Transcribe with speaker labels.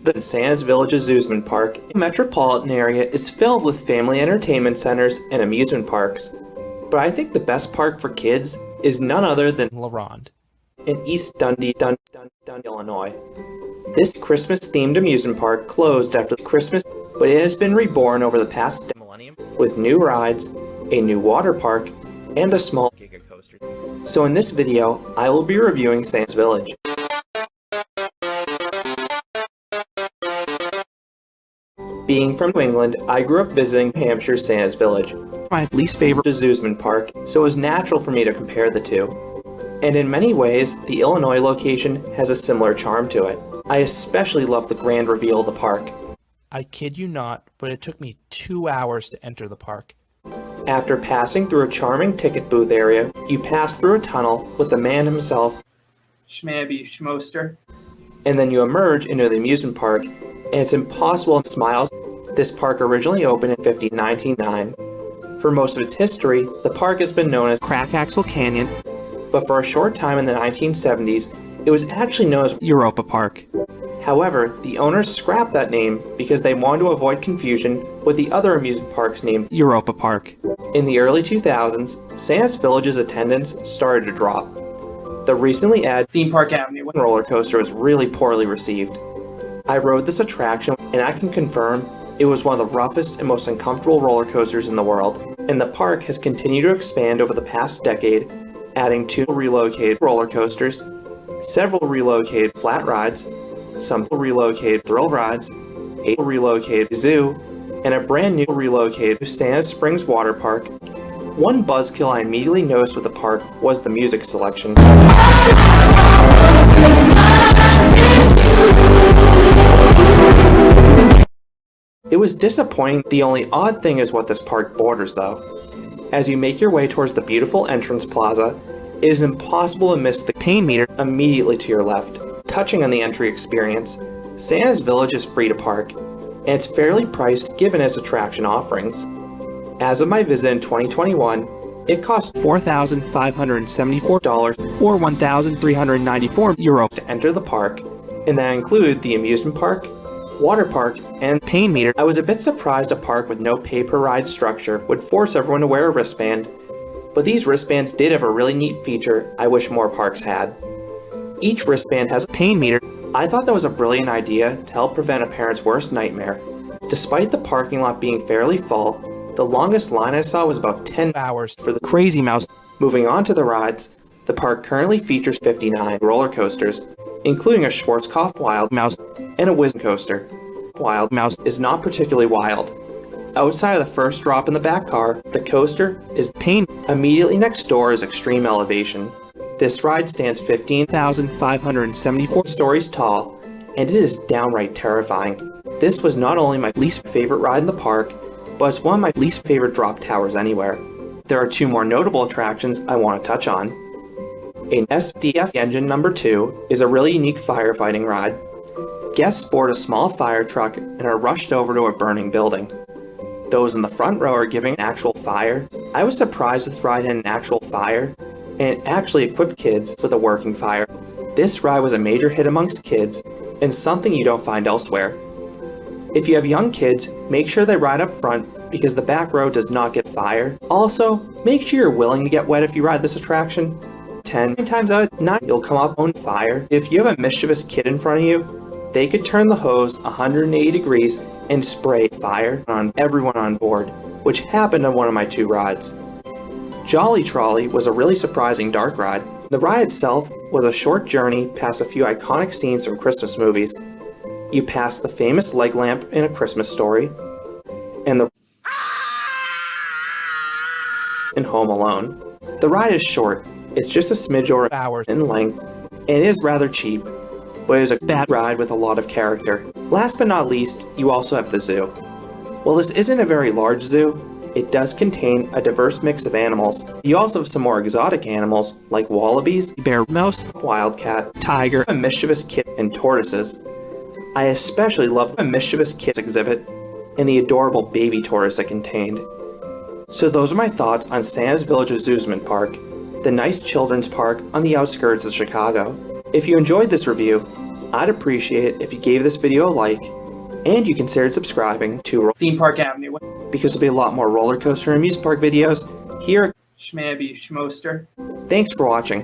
Speaker 1: The Santa's Village amusement park metropolitan area is filled with family entertainment centers and amusement parks. But I think the best park for kids is none other than
Speaker 2: La Ronde
Speaker 1: in East Dundee, Illinois. This Christmas-themed amusement park closed after Christmas, but it has been reborn over the past millennium with new rides, a new water park, and a small Giga coaster. So in this video, I will be reviewing Santa's Village. Being from New England, I grew up visiting New Hampshire's Santa's Village, my least favorite amusement park, so it was natural for me to compare the two. And in many ways, the Illinois location has a similar charm to it. I especially love the grand reveal of the park.
Speaker 2: I kid you not, but it took me 2 hours to enter the park.
Speaker 1: After passing through a charming ticket booth area, you pass through a tunnel with the man himself, Canobie Coaster, and then you emerge into the amusement park, and it's impossible to smile. This park originally opened in 1909. For most of its history, the park has been known as Crackaxle Canyon, but for a short time in the 1970s, it was actually known as Europa Park. However, the owners scrapped that name because they wanted to avoid confusion with the other amusement parks named Europa Park. In the early 2000s, Santa's Village's attendance started to drop. The recently added Theme Park Avenue roller coaster was really poorly received. I rode this attraction, and I can confirm it was one of the roughest and most uncomfortable roller coasters in the world, and the park has continued to expand over the past decade, adding 2 relocated roller coasters, several relocated flat rides, some relocated thrill rides, a relocated zoo, and a brand new relocated Santa Springs water park. One buzzkill I immediately noticed with the park was the music selection. It was disappointing. The only odd thing is what this park borders though. As you make your way towards the beautiful entrance plaza, it is impossible to miss the pain meter immediately to your left. Touching on the entry experience, Santa's Village is free to park, and it's fairly priced given its attraction offerings. As of my visit in 2021, it cost $4,574 or €1,394 to enter the park, and that included the amusement park, water park, and pain meter. I was a bit surprised a park with no pay-per-ride structure would force everyone to wear a wristband, but these wristbands did have a really neat feature I wish more parks had. Each wristband has a pain meter. I thought that was a brilliant idea to help prevent a parent's worst nightmare. Despite the parking lot being fairly full, the longest line I saw was about 10 hours for the Crazy Mouse. Moving on to the rides, the park currently features 59 roller coasters, including a Schwarzkopf Wild Mouse and a Whiz Coaster. Wild Mouse is not particularly wild. Outside of the first drop in the back car, the coaster is pain. Immediately next door is Extreme Elevation. This ride stands 15,574 stories tall, and it is downright terrifying. This was not only my least favorite ride in the park, but it's one of my least favorite drop towers anywhere. There are 2 more notable attractions I want to touch on. An SDF Engine number 2 is a really unique firefighting ride. Guests board a small fire truck and are rushed over to a burning building. Those in the front row are giving an actual fire. I was surprised this ride had an actual fire, and it actually equipped kids with a working fire. This ride was a major hit amongst kids, and something you don't find elsewhere. If you have young kids, make sure they ride up front because the back row does not get fire. Also, make sure you're willing to get wet if you ride this attraction. 10 times out of 9, you'll come up on fire. If you have a mischievous kid in front of you, they could turn the hose 180 degrees and spray fire on everyone on board, which happened on one of my 2 rides. Jolly Trolley was a really surprising dark ride. The ride itself was a short journey past a few iconic scenes from Christmas movies. You pass the famous leg lamp in A Christmas Story, and the in Home Alone. The ride is short. It's just a smidge over hours in length, and it is rather cheap, but it is a bad ride with a lot of character. Last but not least, you also have the zoo. While this isn't a very large zoo, it does contain a diverse mix of animals. You also have some more exotic animals like wallabies, bear, mouse, wildcat, tiger, a mischievous kitten, and tortoises. I especially love the mischievous kids exhibit and the adorable baby tortoise it contained. So those are my thoughts on Santa's Village Amusement Park, the nice children's park on the outskirts of Chicago. If you enjoyed this review, I'd appreciate it if you gave this video a like, and you considered subscribing to
Speaker 3: Theme Park Avenue.
Speaker 1: because there'll be a lot more roller coaster and amusement park videos here.
Speaker 3: Schmabby Schmoster.
Speaker 1: Thanks for watching.